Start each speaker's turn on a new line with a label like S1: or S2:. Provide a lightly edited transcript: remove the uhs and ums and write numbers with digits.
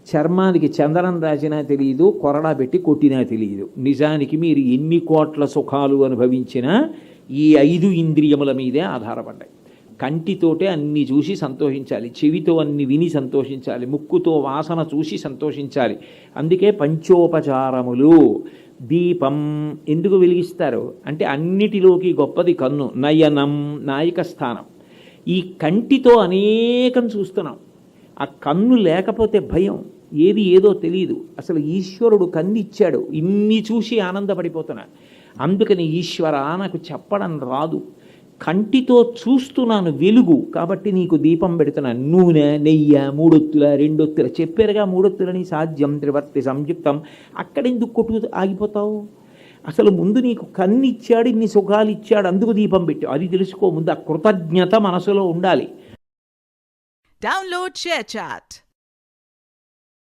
S1: చర్మానికి చందనం రాసినా తెలియదు, కొరడా పెట్టి కొట్టినా తెలియదు. నిజానికి మీరు ఎన్ని కోట్ల సుఖాలు అనుభవించినా ఈ 5 ఇంద్రియముల మీదే ఆధారపడ్డాయి. కంటితోటే అన్ని చూసి సంతోషించాలి, చెవితో అన్ని విని సంతోషించాలి, ముక్కుతో వాసన చూసి సంతోషించాలి. అందుకే పంచోపచారములు. దీపం ఎందుకు వెలిగిస్తారు అంటే అన్నిటిలోకి గొప్పది కన్ను. నయనం నాయక స్థానం. ఈ కంటితో అనేకం చూస్తున్నాం. ఆ కన్ను లేకపోతే భయం, ఏది ఏదో తెలియదు. అసలు ఈశ్వరుడు కన్ను ఇచ్చాడు, ఇన్ని చూసి ఆనందపడిపోతున్నా. అందుకని ఈశ్వర నాకు చెప్పడం రాదు, కంటితో చూస్తున్నాను వెలుగు కాబట్టి నీకు దీపం పెడుతున్నాను. నూనె, నెయ్యి, 3 ఒత్తుల 2 ఒత్తుల చెప్పారుగా, 3 ఒత్తులని సాధ్యం త్రివర్తి సంయుక్తం. అక్కడెందుకు కొట్టు ఆగిపోతావు? అసలు ముందు నీకు కన్ను ఇచ్చాడు, ఇన్ని సుఖాలు ఇచ్చాడు, అందుకు దీపం పెట్టావు. అది తెలుసుకో ముందు. ఆ కృతజ్ఞత మనసులో ఉండాలి.
S2: Download ShareChat.